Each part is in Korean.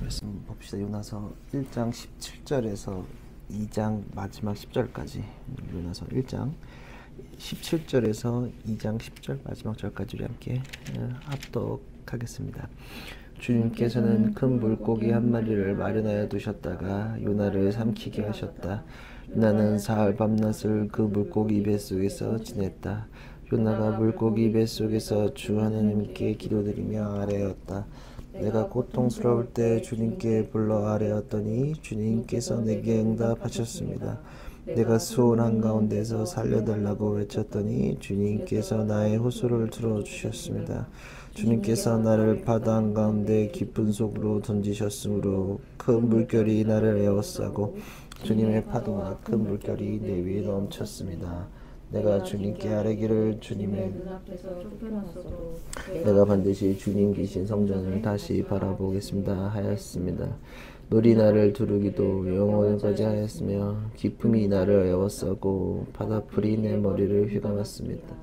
말씀 봅시다. 요나서 1장 17절에서 2장 마지막 10절까지. 요나서 1장 17절에서 2장 10절 마지막 절까지 우리 함께 합독하겠습니다. 주님께서는 큰 물고기 한 마리를 마련하여 두셨다가 요나를 삼키게 하셨다. 요나는 사흘 밤낮을 그 물고기 뱃속에서 지냈다. 요나가 물고기 뱃속에서 주 하나님께 기도드리며 아뢰었다. 내가 고통스러울 때 주님께 불러 아뢰었더니 주님께서 내게 응답하셨습니다. 내가 수월 한가운데서 살려달라고 외쳤더니 주님께서 나의 호소를 들어주셨습니다. 주님께서 나를 바다 한가운데 깊은 속으로 던지셨으므로 큰 물결이 나를 에워싸고 주님의 파도와 큰 물결이 내 위에 넘쳤습니다. 내가 주님께 아뢰기를 주님의 눈앞에서 쫓겨났어도 내가 반드시 주님 계신 성전을 다시 바라보겠습니다 하였습니다. 놀이 나를 두르기도 영원까지 하였으며 기쁨이 나를 에워싸고 바다풀이 내 머리를 휘감았습니다.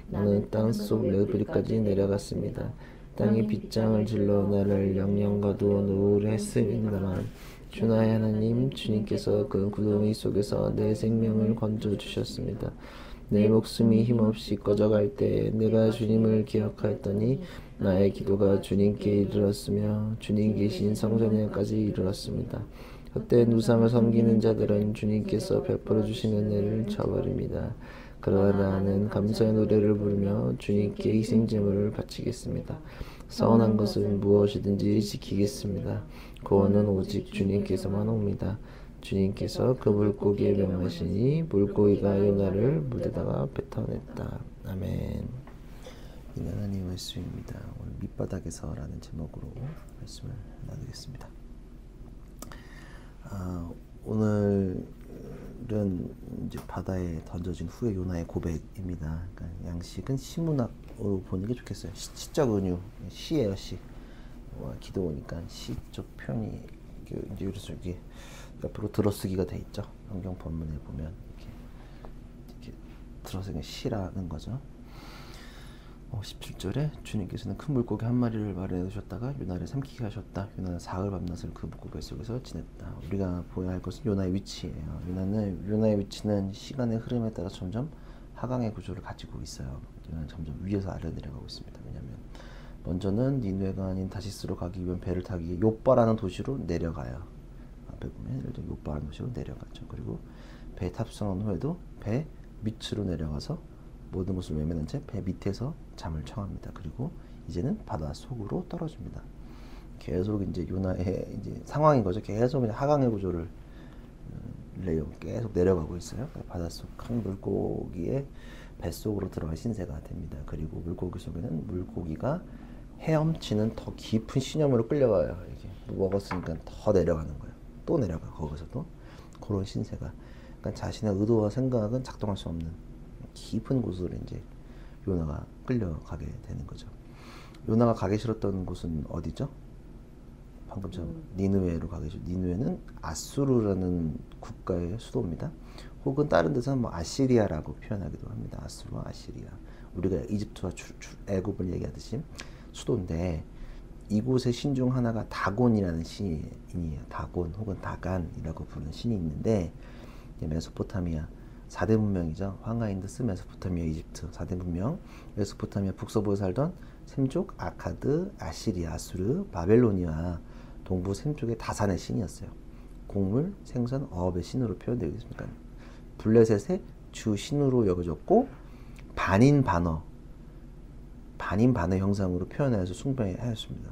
나는 땅속 레브리까지 내려갔습니다. 땅이 빗장을 질러 나를 영영과도 노을했습니다만 주 나의 하나님 주님께서 그 구덩이 속에서 내 생명을 건져주셨습니다. 내 목숨이 힘없이 꺼져갈 때 내가 주님을 기억하였더니 나의 기도가 주님께 이르렀으며 주님 계신 성전에까지 이르렀습니다. 그때 우상을 섬기는 자들은 주님께서 베풀어 주신 은혜를 저버립니다. 그러나 나는 감사의 노래를 부르며 주님께 희생제물을 바치겠습니다. 서운한 것은 무엇이든지 지키겠습니다. 구원은 오직 주님께서만 옵니다. 주님께서 그 물고기에 명하시니 물고기가 요나를 물에다가 뱉어냈다. 아멘. 이 하나님의 말씀입니다. 오늘 밑바닥에서라는 제목으로 말씀을 나누겠습니다. 오늘은 이제 바다에 던져진 후에 요나의 고백입니다. 그러니까 양식은 시문학으로 보는 게 좋겠어요. 시적 은유, 시예요, 시. 기도오니까 시적 표현이 이제 그래서 이게 옆으로 들어쓰기가 돼 있죠. 성경 본문에 보면 이렇게 들어쓰기 시라는 거죠. 17절에 주님께서는 큰 물고기 한 마리를 마련해 두셨다가 요나를 삼키게 하셨다. 요나는 사흘 밤낮을 그 물고기 뱃속에서 지냈다. 우리가 보아야 할 것은 요나의 위치예요. 요나의 위치는 시간의 흐름에 따라 점점 하강의 구조를 가지고 있어요. 요나는 점점 위에서 아래로 내려가고 있습니다. 왜냐하면 먼저는 니느웨가 아닌 다시스로 가기 위한 배를 타기 위해 욥바라는 도시로 내려가요. 앞에 보면 욥바라는 도시로 내려가죠. 그리고 배에 탑승한 후에도 배 밑으로 내려가서 모든 것을 외면한 채 배 밑에서 잠을 청합니다. 그리고 이제는 바다 속으로 떨어집니다. 계속 이제 요나의 이제 상황인 거죠. 계속 하강의 구조를 계속 내려가고 있어요. 바닷속 큰 물고기의 뱃속으로 들어가 신세가 됩니다. 그리고 물고기 속에는 물고기가 헤엄치는 더 깊은 신념으로 끌려가요. 이게 먹었으니까 더 내려가는 거예요. 또 내려가 거기서도 그런 신세가. 그러니까 자신의 의도와 생각은 작동할 수 없는 깊은 곳으로 이제 요나가 끌려가게 되는 거죠. 요나가 가기 싫었던 곳은 어디죠? 방금처럼 니느웨로 가기 싫어. 니느웨는 아수르라는 국가의 수도입니다. 혹은 다른 데서는 뭐 아시리아라고 표현하기도 합니다. 아수르와 아시리아. 우리가 이집트와 애굽을 얘기하듯이 수도인데 이곳의 신 중 하나가 다곤이라는 신이에요. 다곤 혹은 다간이라고 부르는 신이 있는데 메소포타미아 4대 문명이죠. 황하, 인더스, 메소포타미아, 이집트 4대 문명. 메소포타미아 북서부에 살던 셈족, 아카드, 아시리아, 아수르, 바벨로니아 동부 셈족의 다산의 신이었어요. 곡물, 생선, 어업의 신으로 표현되고 있습니다. 블레셋의 주 신으로 여겨졌고 반인 반어 형상으로 표현해서 숭배하였습니다.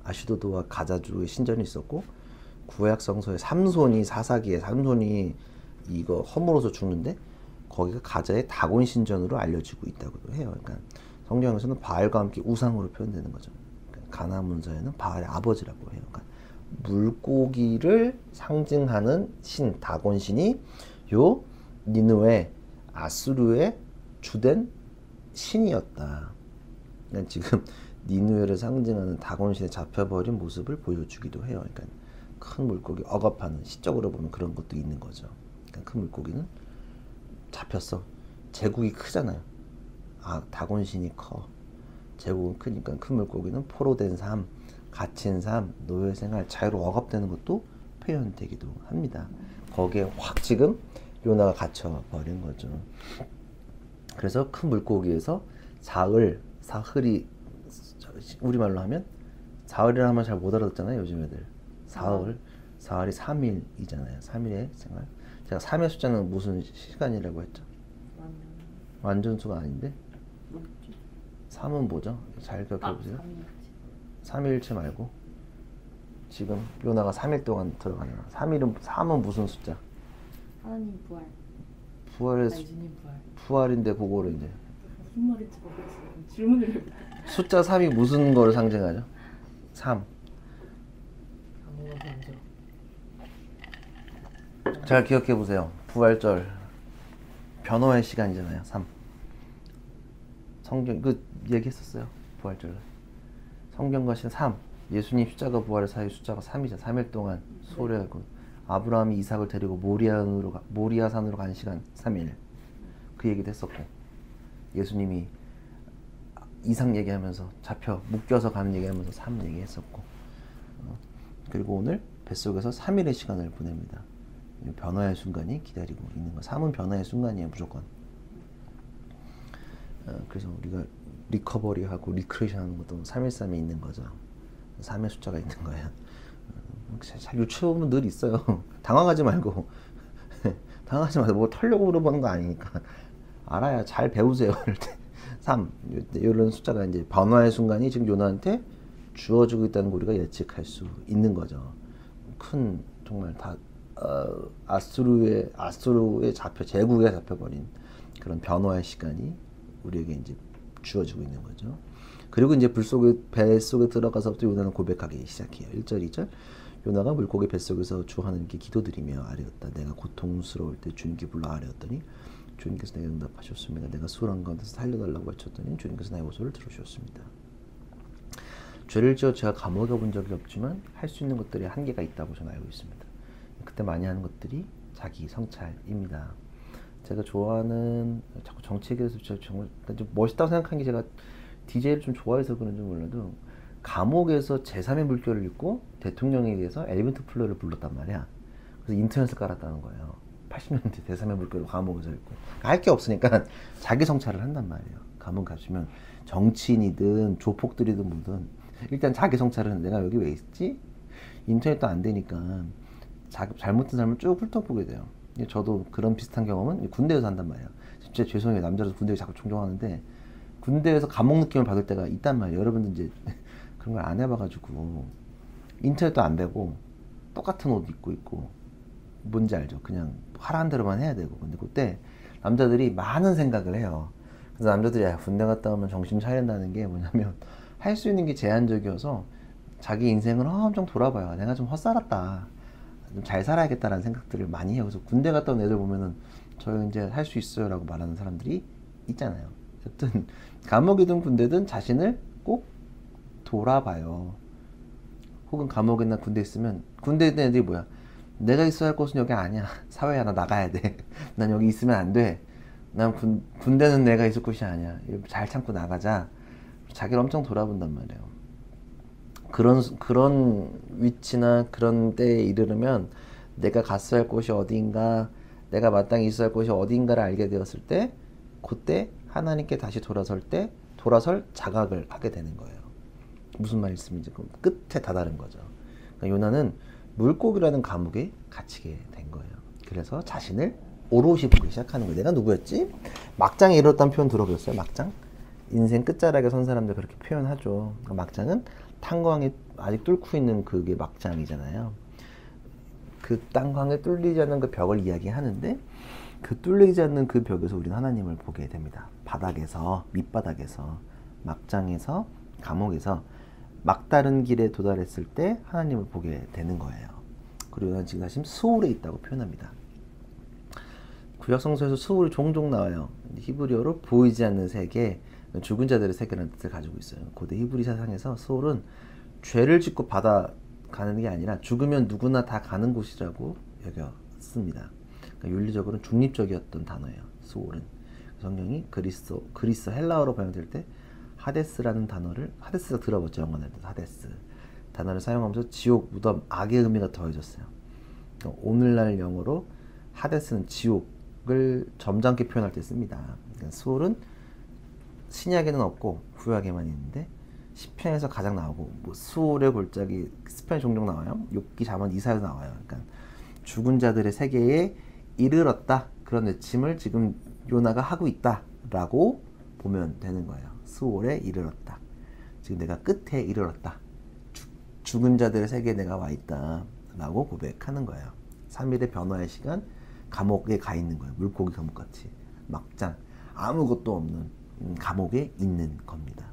아슈도드와 가자주의 신전이 있었고 구약 성서에 삼손이 이거 허물어서 죽는데 거기가 가자의 다곤 신전으로 알려지고 있다고도 해요. 그러니까 성경에서는 바알과 함께 우상으로 표현되는 거죠. 그러니까 가나안 문서에는 바알의 아버지라고 해요. 그러니까 물고기를 상징하는 신 다곤 신이 요 니느웨 아수르의 주된 신이었다. 그러니까 지금 니느웨를 상징하는 다곤 신에 잡혀버린 모습을 보여주기도 해요. 그러니까 큰 물고기 억압하는 시적으로 보면 그런 것도 있는 거죠. 그러니까 큰 물고기는 잡혔어. 제국이 크잖아요. 다곤신이 커. 제국은 크니까 큰 물고기는 포로된 삶, 갇힌 삶, 노예생활, 자유로 억압되는 것도 표현되기도 합니다. 거기에 확 지금 요나가 갇혀버린 거죠. 그래서 큰 물고기에서 사흘이 우리말로 하면 사흘이라 하면 잘 못 알아듣잖아요. 요즘 애들. 사흘이 3일이잖아요. 3일의 생활. 제가 3의 숫자는 무슨 시간이라고 했죠? 완전수가 아닌데? 3은 뭐죠? 잘 기억해보세요. 3일치 말고 지금 요나가 3일 동안 들어가는 3은 무슨 숫자? 하나님 부활. 부활의 부활인데 그거를 이제 무슨 말인지 모르겠어요. 질문을 해볼게요. 숫자 3이 무슨 거를 상징하죠? 3. 잘 기억해 보세요. 부활절 변호의 시간이잖아요. 3. 성경 얘기했었어요. 부활절. 성경과 신 3. 예수님 십자가 부활의 사이 숫자가 3이죠. 3일 동안 소래하고 아브라함이 이삭을 데리고 모리아산으로 간 시간 3일. 그 얘기도 했었고 예수님이 이삭 얘기하면서 묶여서 가는 얘기하면서 3 얘기했었고 그리고 오늘 뱃속에서 3일의 시간을 보냅니다. 변화의 순간이 기다리고 있는 거. 3은 변화의 순간이에요. 무조건. 그래서 우리가 리커버리하고 리크레이션하는 것도 313에 있는 거죠. 3의 숫자가 있는 거예요. 잘 유추해보면 늘 있어요. 당황하지 말고 뭐 털려고 물어보는 거 아니니까 알아야 잘 배우세요. 이럴 때 3 이런 숫자가 이제 변화의 순간이 지금 요나한테 주어지고 있다는 거 우리가 예측할 수 있는 거죠. 큰 정말 다 아수르의 제국에 잡혀버린 그런 변화의 시간이 우리에게 이제 주어지고 있는 거죠. 그리고 이제 배 속에 들어가서부터 요나는 고백하기 시작해요. 1절, 2절. 요나가 물고기 뱃속에서 주 하나님께 기도드리며 아뢰었다. 내가 고통스러울 때 주님께 불러 아뢰었더니 주님께서 내게 응답하셨습니다. 내가 수월한 가운데서 살려달라고 외쳤더니 주님께서 나의 호소를 들으셨습니다. 죄를 지어 제가 감옥에 본 적이 없지만 할 수 있는 것들이 한계가 있다고 저는 알고 있습니다. 그때 많이 하는 것들이 자기 성찰입니다. 제가 좋아하는 자꾸 정치 얘기해서 정말 좀 멋있다고 생각한 게 제가 DJ를 좀 좋아해서 그런지 몰라도 감옥에서 제3의 물결을 읽고 대통령에 대해서 엘리멘트 플레이를 불렀단 말이야. 그래서 인터넷을 깔았다는 거예요. 80년대 제3의 물결을 감옥에서 읽고 할 게 없으니까 자기 성찰을 한단 말이에요. 감옥 가시면 정치인이든 조폭들이든 뭐든 일단 자기 성찰은 내가 여기 왜 있지? 인터넷도 안 되니까 잘못된 삶을 쭉 훑어보게 돼요. 저도 그런 비슷한 경험은 군대에서 한단 말이에요. 진짜 죄송해요. 남자라서 군대에 자꾸 존경하는데 군대에서 감옥 느낌을 받을 때가 있단 말이에요. 여러분들 이제 그런 걸 안 해봐가지고 인터넷도 안 되고 똑같은 옷 입고 있고 뭔지 알죠? 그냥 하라는 대로만 해야 되고 근데 그때 남자들이 많은 생각을 해요. 그래서 남자들이 군대 갔다 오면 정신 차린다는 게 뭐냐면 할 수 있는 게 제한적이어서 자기 인생을 엄청 돌아봐요. 내가 좀 헛살았다. 좀 잘 살아야겠다라는 생각들을 많이 해요. 그래서 군대 갔다 온 애들 보면은 저 이제 할 수 있어요 라고 말하는 사람들이 있잖아요. 어쨌든 감옥이든 군대든 자신을 꼭 돌아봐요. 혹은 감옥이나 군대에 있으면 군대에 있는 애들이 뭐야? 내가 있어야 할 곳은 여기 아니야. 사회야. 나 나가야 돼. 난 여기 있으면 안 돼. 난 군대는 내가 있을 곳이 아니야. 잘 참고 나가자. 자기를 엄청 돌아본단 말이에요. 그런 위치나 그런 때에 이르르면 내가 갔어야 할 곳이 어디인가, 내가 마땅히 있어야 할 곳이 어디인가를 알게 되었을 때, 그때 하나님께 다시 돌아설 자각을 하게 되는 거예요. 무슨 말씀인지 그 끝에 다다른 거죠. 그러니까 요나는 물고기라는 감옥에 갇히게 된 거예요. 그래서 자신을 오롯이 보기 시작하는 거예요. 내가 누구였지? 막장에 이르렀다는 표현 들어보셨어요? 막장? 인생 끝자락에 선 사람들 그렇게 표현하죠. 그러니까 막장은 탄광에 아직 뚫고 있는 그게 막장이잖아요. 그 탄광에 뚫리지 않는 그 벽을 이야기하는데 그 뚫리지 않는 그 벽에서 우리는 하나님을 보게 됩니다. 바닥에서, 밑바닥에서, 막장에서, 감옥에서 막다른 길에 도달했을 때 하나님을 보게 되는 거예요. 그리고 난 지금 다시 수울에 있다고 표현합니다. 구약성서에서 수울이 종종 나와요. 히브리어로 보이지 않는 세계, 죽은 자들의 세계라는 뜻을 가지고 있어요. 고대 히브리 사상에서 수울은 죄를 짓고 받아가는 게 아니라 죽으면 누구나 다 가는 곳이라고 여겼습니다. 그러니까 윤리적으로는 중립적이었던 단어예요. 수울은. 성경이 그리스 헬라어로 번역될 때 하데스라는 단어를 하데스가 들어봤죠. 영어는 하데스. 단어를 사용하면서 지옥, 무덤, 악의 의미가 더해졌어요. 오늘날 영어로 하데스는 지옥을 점잖게 표현할 때 씁니다. 그러니까 수월은 신약에는 없고 구약에만 있는데 시편에서 가장 나오고 뭐 수월의 골짜기 스편에 종종 나와요. 욥기, 잠언, 이사야도 나와요. 그러니까 죽은 자들의 세계에 이르렀다 그런 외침을 지금 요나가 하고 있다라고 보면 되는 거예요. 수월에 이르렀다. 지금 내가 끝에 이르렀다. 죽은 자들의 세계에 내가 와 있다 라고 고백하는 거예요. 3일의 변화의 시간, 감옥에 가 있는 거예요. 물고기 감옥같이 막장 아무것도 없는 감옥에 있는 겁니다.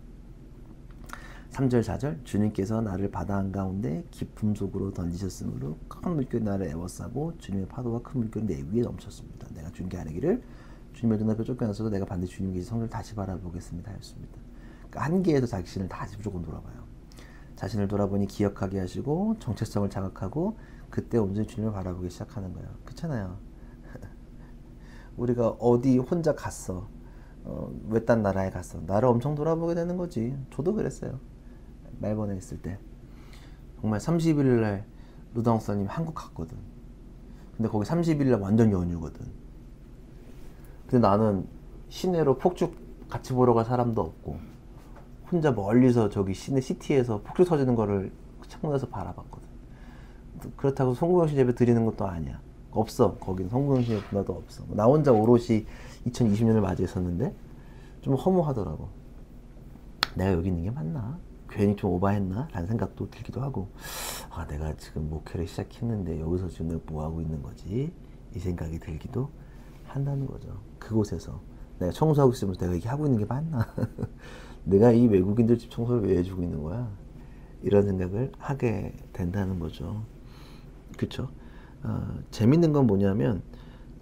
3절 4절 주님께서 나를 바다 한가운데 깊음 속으로 던지셨으므로 큰 물결이 나를 에워싸고 주님의 파도와 큰 물결이 내 위에 넘쳤습니다. 내가 주님께 아뢰기를 주님의 눈앞에 쫓겨나서도 내가 반드시 주님 계신 성전을 다시 바라보겠습니다 하였습니다. 그러니까 한계에서 자신을 다시 무조건 돌아봐요. 자신을 돌아보니 기억하게 하시고 정체성을 자각하고 그때 온전히 주님을 바라보기 시작하는 거예요. 그렇잖아요. 우리가 어디 혼자 갔어. 외딴 나라에 갔어. 나를 엄청 돌아보게 되는 거지. 저도 그랬어요. 멜번에 있을 때 정말 30일 날 루다목사님 한국 갔거든. 근데 거기 30일 날 완전 연휴거든. 근데 나는 시내로 폭죽 같이 보러 갈 사람도 없고 혼자 멀리서 저기 시내 시티에서 폭죽 터지는 거를 창문에서 바라봤거든. 그렇다고 송구영신 예배 드리는 것도 아니야. 없어. 거기는 송구영신 예배 문화도 없어. 나 혼자 오롯이 2020년을 맞이했었는데 좀 허무하더라고. 내가 여기 있는 게 맞나? 괜히 좀 오바했나? 라는 생각도 들기도 하고 아 내가 지금 목회를 시작했는데 여기서 지금 내가 뭐하고 있는 거지? 이 생각이 들기도 한다는 거죠. 그곳에서 내가 청소하고 있으면서 내가 이게 하고 있는 게 맞나? 내가 이 외국인들 집 청소를 왜 해주고 있는 거야? 이런 생각을 하게 된다는 거죠. 그쵸? 재밌는 건 뭐냐면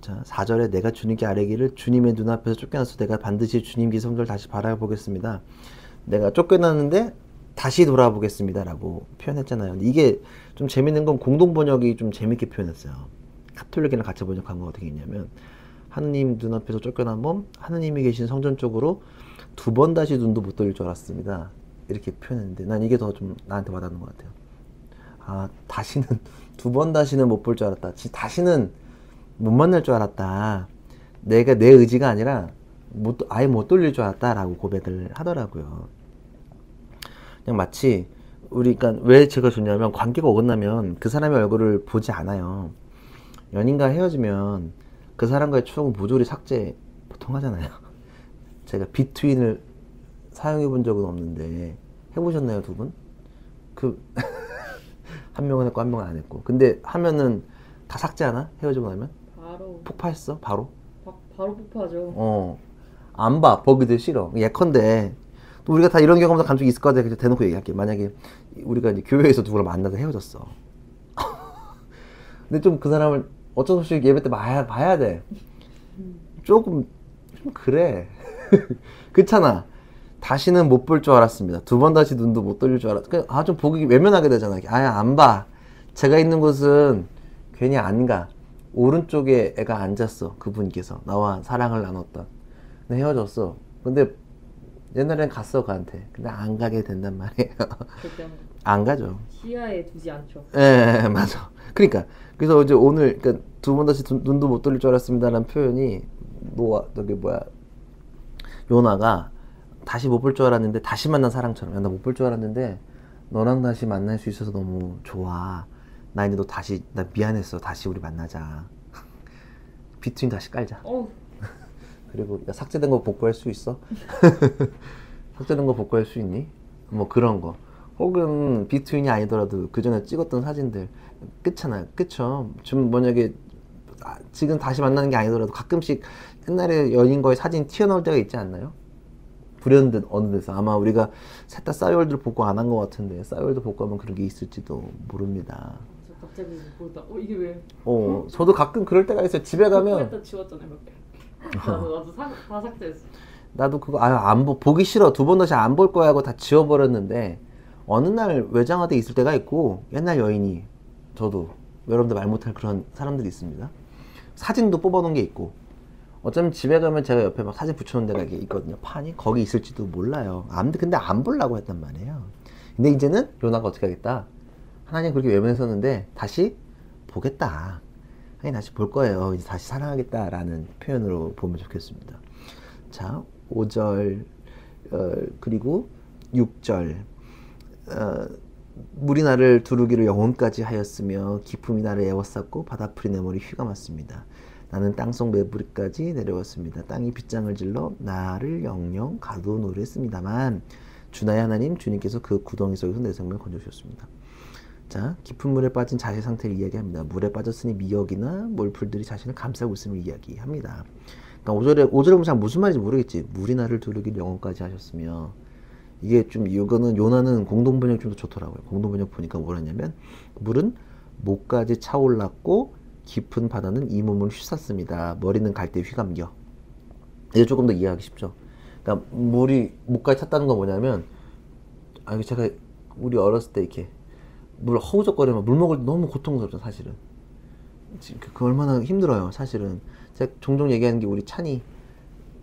자 4절에 내가 주님께 아뢰기를 주님의 눈앞에서 쫓겨나서 내가 반드시 주님께 성전을 다시 바라보겠습니다. 내가 쫓겨났는데 다시 돌아보겠습니다 라고 표현했잖아요. 근데 이게 좀 재밌는 건 공동번역이 좀 재밌게 표현했어요. 카톨릭이랑 같이 번역한 거 어떻게 했냐면 하느님 눈앞에서 쫓겨난 몸 하느님이 계신 성전 쪽으로 2번 다시 눈도 못 돌릴 줄 알았습니다. 이렇게 표현했는데 난 이게 더 좀 나한테 와닿는 것 같아요. 아 다시는 2번 다시는 못 볼 줄 알았다. 다시는 못 만날 줄 알았다. 내가 내 의지가 아니라 아예 못 돌릴 줄 알았다 라고 고백을 하더라고요. 그냥 마치 그러니까 왜 제가 좋냐면 관계가 어긋나면 그 사람의 얼굴을 보지 않아요. 연인과 헤어지면 그 사람과의 추억은 모조리 삭제 보통 하잖아요. 제가 비트윈을 사용해 본 적은 없는데 해보셨나요 두 분? 한 명은 했고 한 명은 안 했고 근데 하면은 다 삭제하나? 헤어지고 나면? 바로 폭파했어? 바로? 바로 폭파하죠. 안 봐. 보기도 싫어. 예컨대 또 우리가 다 이런 경험도 간혹 있을 것 같아. 대놓고 얘기할게. 만약에 우리가 이제 교회에서 누구를 만나서 헤어졌어. 근데 좀 그 사람을 어쩔 수 없이 예배 때 봐야 돼. 조금 좀 그래. 그렇잖아. 다시는 못 볼 줄 알았습니다. 2번 다시 눈도 못 돌릴 줄 알았다. 좀 보기 외면하게 되잖아. 안 봐. 제가 있는 곳은 괜히 안 가. 오른쪽에 애가 앉았어. 그분께서 나와 사랑을 나눴다. 근데 헤어졌어. 근데 옛날엔 갔어 그한테. 근데 안 가게 된단 말이에요. 절대 안 가죠. 시야에 두지 않죠. 예, 맞아. 그러니까 그래서 이제 오늘 그러니까 2번 다시 눈도 못 돌릴 줄 알았습니다라는 표현이 요나가 다시 못 볼 줄 알았는데 다시 만난 사랑처럼 나 못 볼 줄 알았는데 너랑 다시 만날 수 있어서 너무 좋아. 나 이제 나 미안했어. 다시 우리 만나자. 비트윈 다시 깔자. 그리고 야, 삭제된 거 복구할 수 있어? 삭제된 거 복구할 수 있니? 뭐 그런 거. 혹은 비트윈이 아니더라도 그 전에 찍었던 사진들 끝잖아요. 그쵸? 지금 만약에 지금 다시 만나는 게 아니더라도 가끔씩 옛날에 연인과의 사진 튀어나올 때가 있지 않나요? 불현듯 어느 데서 아마 우리가 셋 다 싸이월드 복구 안 한 것 같은데 싸이월드 복구하면 그런 게 있을지도 모릅니다. 갑자기 보다 이게 왜? 저도 가끔 그럴 때가 있어요. 집에 가면 복구했다 지웠잖아요 몇 개. 나도 다 삭제했어. 나도 그거 보기 싫어. 2번 다시 안 볼 거야 하고 다 지워버렸는데 어느 날 외장하대 있을 때가 있고 옛날 여인이 저도 여러분들 말 못할 그런 사람들이 있습니다. 사진도 뽑아놓은 게 있고 어쩌면 집에 가면 제가 옆에 막 사진 붙여놓은 데가 있거든요. 판이 거기 있을지도 몰라요. 근데 안 보려고 했단 말이에요. 근데 이제는 요나가 어떻게 하겠다? 하나님 그렇게 외면했었는데 다시 보겠다. 하나님 다시 볼 거예요. 이제 다시 사랑하겠다라는 표현으로 보면 좋겠습니다. 자, 5절 그리고 6절 물이 나를 두르기를 영혼까지 하였으며 기품이 나를 애워쌌고 바다풀이 내 머리 휘가 맞습니다. 나는 땅속 매부리까지 내려왔습니다. 땅이 빗장을 질러 나를 영영 가두어놓으랬습니다만 주나의 하나님 주님께서 그 구덩이 속에서 내 생명을 건져주셨습니다. 자, 깊은 물에 빠진 자신의 상태를 이야기합니다. 물에 빠졌으니 미역이나 몰풀들이 자신을 감싸고 있음을 이야기합니다. 그러니까 5절에 보면 잘 무슨 말인지 모르겠지. 물이 나를 두르기를 영혼까지 하셨으며, 이게 좀 이거는 요나는 공동번역 좀 더 좋더라고요. 공동번역 보니까 뭐랬냐면 물은 목까지 차올랐고 깊은 바다는 이 몸을 휘쌌습니다. 머리는 갈대 휘감겨. 이게 조금 더 이해하기 쉽죠. 그러니까 물이 목까지 찼다는 건 뭐냐면, 제가 우리 어렸을 때 이렇게 물 허우적거리면 물 먹을 때 너무 고통스럽죠, 사실은. 그 얼마나 힘들어요, 사실은. 제가 종종 얘기하는 게 우리 찬이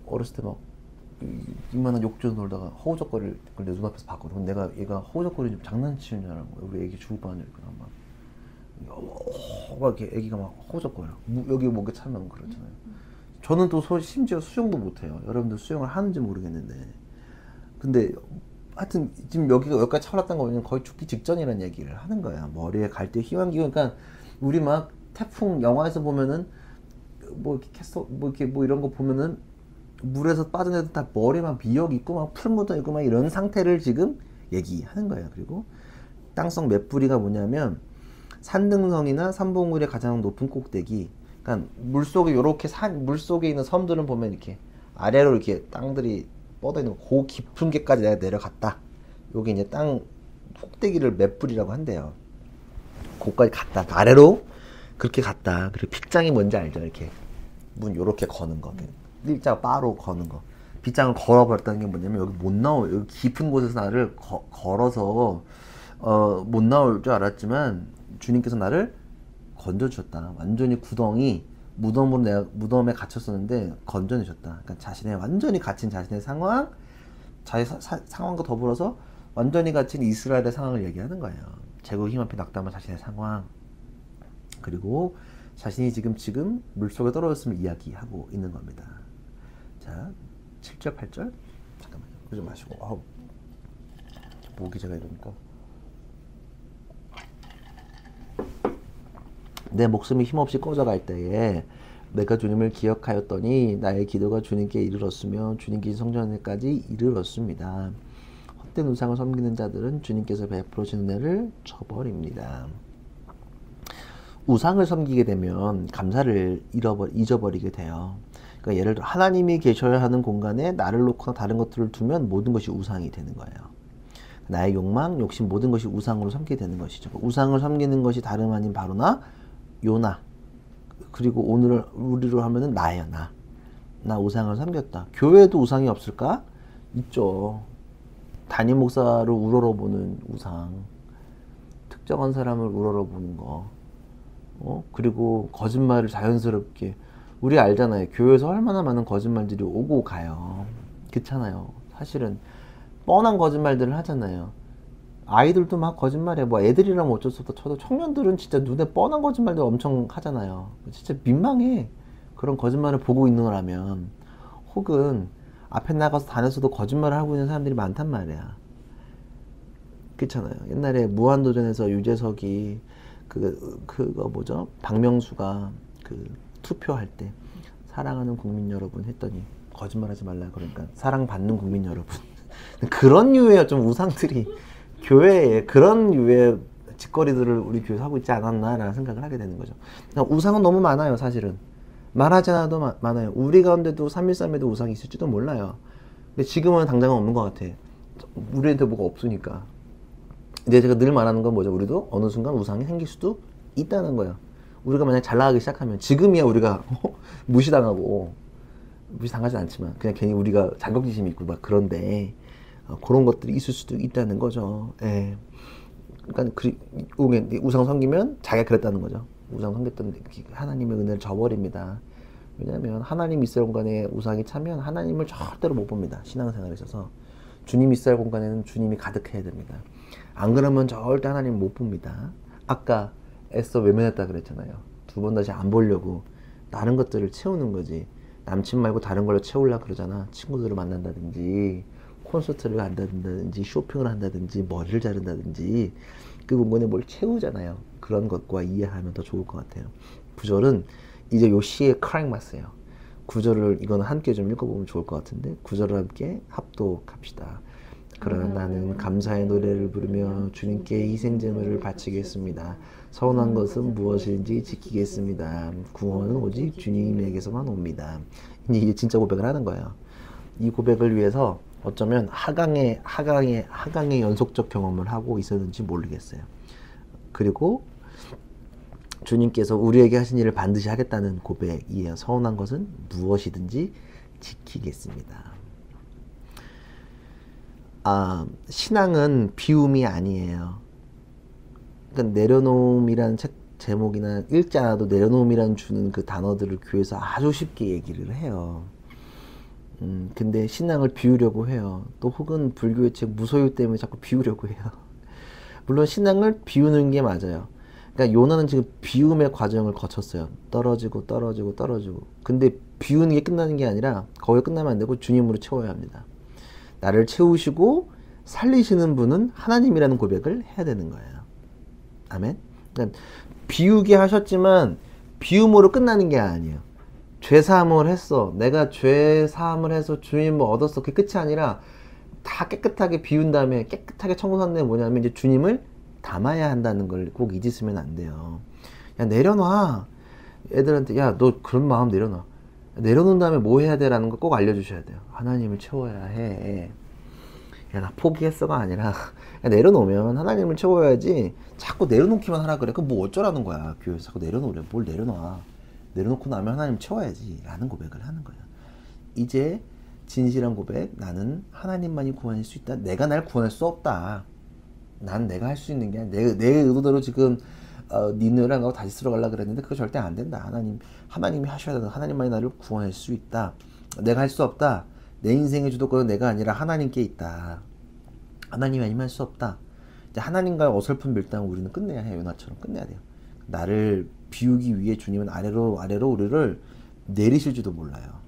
어렸을 때 막 이만한 욕조 놀다가 허우적거릴 걸 내 눈앞에서 봤거든. 내가 얘가 허우적거리는 장난치는 줄 알고 우리 애기 죽을 뻔하니까 막 이렇게 애기가 막 허우적거려. 여기 목에 차면 그렇잖아요. 저는 또 심지어 수영도 못해요. 여러분들 수영을 하는지 모르겠는데, 근데 하여튼 지금 여기까지 차올랐다는 거 보면 거의 죽기 직전이라는 얘기를 하는 거야. 머리에 갈대 휘황기고. 그러니까 우리 막 태풍 영화에서 보면은 뭐 이렇게 뭐 이런 거 보면은 물에서 빠진 애들 다 머리에 막 미역 있고 막 풀 묻어 있고 막 이런 상태를 지금 얘기하는 거예요. 그리고 땅속 맷뿌리가 뭐냐면 산등성이나 삼봉우리의 가장 높은 꼭대기. 그러니까 물속에 요렇게 물속에 있는 섬들은 보면 이렇게 아래로 이렇게 땅들이 뻗어 있는 그 깊은 게까지 내가 내려갔다. 요게 이제 땅 꼭대기를 맷뿌리라고 한대요. 거기까지 갔다. 아래로 그렇게 갔다. 그리고 빗장이 뭔지 알죠? 이렇게 문 요렇게 거는 거. 일자 바로 거는 거. 빗장을 걸어버렸다는 게 뭐냐면 여기 못 나올, 여기 깊은 곳에서 나를 걸어서 못 나올 줄 알았지만 주님께서 나를 건져주셨다. 완전히 구덩이 무덤으로 내가 무덤에 갇혔었는데 건져내셨다. 그러니까 자신의 완전히 갇힌 자신의 상황, 상황과 더불어서 완전히 갇힌 이스라엘의 상황을 얘기하는 거예요. 제국 힘 앞에 낙담한 자신의 상황, 그리고 자신이 지금 물속에 떨어졌음을 이야기하고 있는 겁니다. 자, 7절, 8절. 잠깐만요. 물 좀 마시고. 목이 제가 이러니까. 내 목숨이 힘없이 꺼져갈 때에 내가 주님을 기억하였더니 나의 기도가 주님께 이르렀으며 주님께 성전에까지 이르렀습니다. 헛된 우상을 섬기는 자들은 주님께서 베풀어 주는 은혜를 저버립니다. 우상을 섬기게 되면 감사를 잊어버리게 돼요. 그러니까 예를 들어 하나님이 계셔야 하는 공간에 나를 놓거나 다른 것들을 두면 모든 것이 우상이 되는 거예요. 나의 욕망, 욕심 모든 것이 우상으로 섬기게 되는 것이죠. 우상을 섬기는 것이 다름 아닌 바로 요나. 그리고 오늘 우리로 하면은 나예요. 나 우상을 섬겼다. 교회에도 우상이 없을까? 있죠. 담임 목사를 우러러보는 우상, 특정한 사람을 우러러보는 거, 그리고 거짓말을 자연스럽게, 우리 알잖아요. 교회에서 얼마나 많은 거짓말들이 오고 가요. 그렇잖아요. 사실은 뻔한 거짓말들을 하잖아요. 아이들도 막 거짓말해. 뭐 애들이라면 어쩔 수 없다 쳐도 청년들은 진짜 눈에 뻔한 거짓말들 엄청 하잖아요. 진짜 민망해. 그런 거짓말을 보고 있는 거라면. 혹은 앞에 나가서 다녀서도 거짓말을 하고 있는 사람들이 많단 말이야. 그렇잖아요. 옛날에 무한도전에서 유재석이 그거 뭐죠? 박명수가 투표할 때 사랑하는 국민 여러분 했더니 거짓말하지 말라 그러니까 사랑받는 국민 여러분. 그런 류의 좀 우상들이 교회에 그런 류의 짓거리들을 우리 교회에서 하고 있지 않았나라는 생각을 하게 되는 거죠. 그러니까 우상은 너무 많아요, 사실은. 말하지 않아도 많아요. 우리 가운데도 3.13에도 우상이 있을지도 몰라요. 근데 지금은 당장은 없는 것 같아. 우리한테 뭐가 없으니까. 이제 제가 늘 말하는 건 뭐죠? 우리도 어느 순간 우상이 생길 수도 있다는 거예요. 우리가 만약 잘 나가기 시작하면, 지금이야 우리가 무시당하고, 무시당하진 않지만 그냥 괜히 우리가 자격지심이 있고 막 그런데 그런 것들이 있을 수도 있다는 거죠. 예. 그러니까 우상 섬기면 자기가 그랬다는 거죠. 우상 섬겼던 하나님의 은혜를 저버립니다. 왜냐하면 하나님 이스라엘 공간에 우상이 차면 하나님을 절대로 못 봅니다. 신앙생활에 있어서 주님 이스라엘 공간에는 주님이 가득해야 됩니다. 안 그러면 절대 하나님 못 봅니다. 아까 애써 외면했다 그랬잖아요. 두 번 다시 안 보려고 다른 것들을 채우는 거지. 남친 말고 다른 걸로 채우려고 그러잖아. 친구들을 만난다든지 콘서트를 간다든지 쇼핑을 한다든지 머리를 자른다든지 그 공간에 뭘 채우잖아요. 그런 것과 이해하면 더 좋을 것 같아요. 구절은 이제 요 시의 크라이마스예요. 구절을 이거는 함께 좀 읽어보면 좋을 것 같은데 구절을 함께 합독합시다. 그러나 나는 감사의 노래를 부르며 주님께 희생제물을 바치겠습니다. 서운한 것은 무엇인지 지키겠습니다. 구원은 오직 주님에게서만 옵니다. 이제 진짜 고백을 하는 거예요. 이 고백을 위해서 어쩌면 하강의 연속적 경험을 하고 있었는지 모르겠어요. 그리고 주님께서 우리에게 하신 일을 반드시 하겠다는 고백이에요. 서운한 것은 무엇이든지 지키겠습니다. 신앙은 비움이 아니에요. 그러니까 내려놓음이라는 책 제목이나 읽지 않아도 내려놓음이라는 주는 그 단어들을 교회에서 아주 쉽게 얘기를 해요. 근데 신앙을 비우려고 해요. 또 혹은 불교의 책 무소유 때문에 자꾸 비우려고 해요. 물론 신앙을 비우는 게 맞아요. 그러니까 요나는 지금 비움의 과정을 거쳤어요. 떨어지고 떨어지고 떨어지고. 근데 비우는 게 끝나는 게 아니라 거기 끝나면 안 되고 주님으로 채워야 합니다. 나를 채우시고 살리시는 분은 하나님이라는 고백을 해야 되는 거예요. 아멘. 그러니까 비우게 하셨지만 비움으로 끝나는 게 아니에요. 죄 사함을 했어. 내가 죄 사함을 해서 주님 뭐 얻었어. 그게 끝이 아니라 다 깨끗하게 비운 다음에 깨끗하게 청소한 다음에 뭐냐면 이제 주님을 담아야 한다는 걸 꼭 잊으시면 안 돼요. 야 내려놔. 애들한테 야 너 그런 마음 내려놔. 내려놓은 다음에 뭐 해야 돼? 라는 거 꼭 알려주셔야 돼요. 하나님을 채워야 해. 야 나 포기했어가 아니라 야, 내려놓으면 하나님을 채워야지. 자꾸 내려놓기만 하라 그래. 그럼 뭐 어쩌라는 거야. 교회에서 자꾸 내려놓으래. 뭘 내려놔. 내려놓고 나면 하나님 채워야지 라는 고백을 하는 거예요. 이제 진실한 고백. 나는 하나님만이 구원할 수 있다. 내가 날 구원할 수 없다. 난 내가 할 수 있는 게 아니라 내 의도대로 지금 니느랑 하고 다시 들어가려고 그랬는데 그거 절대 안 된다. 하나님이 하셔야 된다. 하나님만이 나를 구원할 수 있다. 내가 할 수 없다. 내 인생의 주도권은 내가 아니라 하나님께 있다. 하나님이 아니면 할 수 없다. 이제 하나님과의 어설픈 밀당을 우리는 끝내야 해요. 요나처럼 끝내야 돼요. 나를 비우기 위해 주님은 아래로 우리를 내리실지도 몰라요.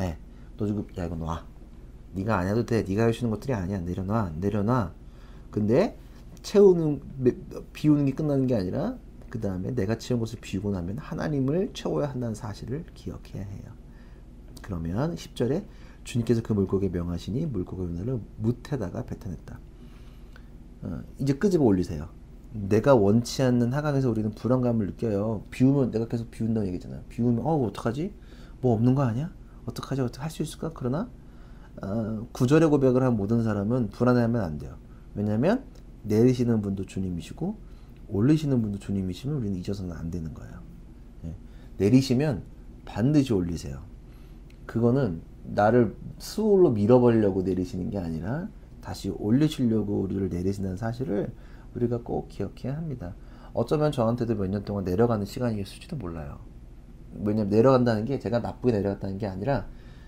예. 너 지금 야 이거 놔. 네가 안 해도 돼. 네가 할 수 있는 것들이 아니야. 내려놔. 근데 비우는 게 끝나는 게 아니라 그 다음에 내가 채운 것을 비우고 나면 하나님을 채워야 한다는 사실을 기억해야 해요. 그러면 10절에 주님께서 그 물고기에 명하시니 물고기 요나를 뭇에다가 뱉어냈다. 이제 끄집어 올리세요. 내가 원치 않는 하강에서 우리는 불안감을 느껴요. 비우면 내가 계속 비운다는 얘기잖아요. 비우면 어떡하지? 뭐 없는 거 아니야? 어떡하지? 어떻게 할 수 있을까? 그러나 구절의 고백을 한 모든 사람은 불안해하면 안 돼요. 왜냐하면 내리시는 분도 주님이시고 올리시는 분도 주님이시면 우리는 잊어서는 안 되는 거예요. 예. 내리시면 반드시 올리세요. 그거는 나를 수월로 밀어버리려고 내리시는 게 아니라 다시 올리시려고 우리를 내리신다는 사실을 우리가 꼭 기억해야 합니다. 어쩌면 저한테도 몇 년 동안 내려가는 시간이었을지도 몰라요. 왜냐면 내려간다는 게 제가 나쁘게 내려갔다는 게 아니라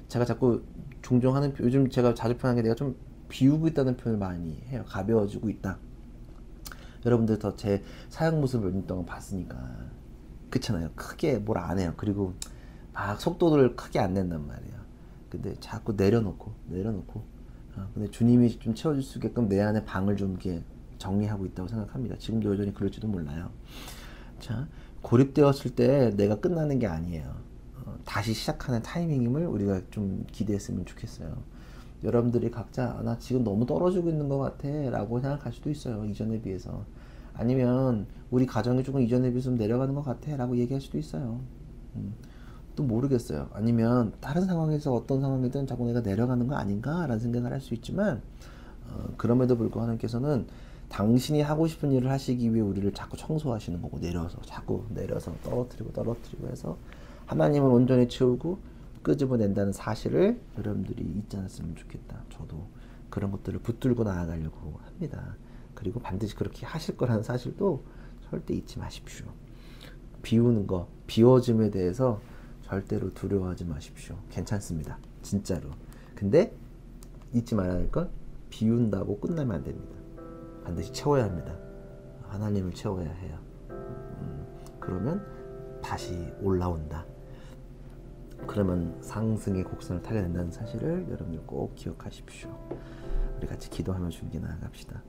제가 자꾸 종종 하는 요즘 제가 자주 표현하는 게 내가 좀 비우고 있다는 표현을 많이 해요. 가벼워지고 있다. 여러분들 더 제 사역 모습을 몇 년 동안 봤으니까 그렇잖아요. 크게 뭘 안 해요. 그리고 막 속도를 크게 안 낸단 말이에요. 근데 자꾸 내려놓고 근데 주님이 좀 채워줄 수 있게끔 내 안에 방을 좀 이렇게 정리하고 있다고 생각합니다. 지금도 여전히 그럴지도 몰라요. 자, 고립되었을 때 내가 끝나는 게 아니에요. 다시 시작하는 타이밍임을 우리가 좀 기대했으면 좋겠어요. 여러분들이 각자 나 지금 너무 떨어지고 있는 것 같아 라고 생각할 수도 있어요. 이전에 비해서. 아니면 우리 가정이 조금 이전에 비해서 좀 내려가는 것 같아 라고 얘기할 수도 있어요. 또 모르겠어요. 아니면 다른 상황에서 어떤 상황이든 자꾸 내가 내려가는 거 아닌가 라는 생각을 할 수 있지만 그럼에도 불구하고 하나님께서는 당신이 하고 싶은 일을 하시기 위해 우리를 자꾸 청소하시는 거고 자꾸 내려서 떨어뜨리고 해서 하나님을 온전히 채우고 끄집어낸다는 사실을 여러분들이 잊지 않았으면 좋겠다. 저도 그런 것들을 붙들고 나아가려고 합니다. 그리고 반드시 그렇게 하실 거라는 사실도 절대 잊지 마십시오. 비우는 거, 비워짐에 대해서 절대로 두려워하지 마십시오. 괜찮습니다. 진짜로. 근데 잊지 말아야 할 건 비운다고 끝나면 안 됩니다. 반드시 채워야 합니다. 하나님을 채워야 해요. 그러면 다시 올라온다. 그러면 상승의 곡선을 타게 된다는 사실을 여러분들 꼭 기억하십시오. 우리 같이 기도하며 준비 나아갑시다.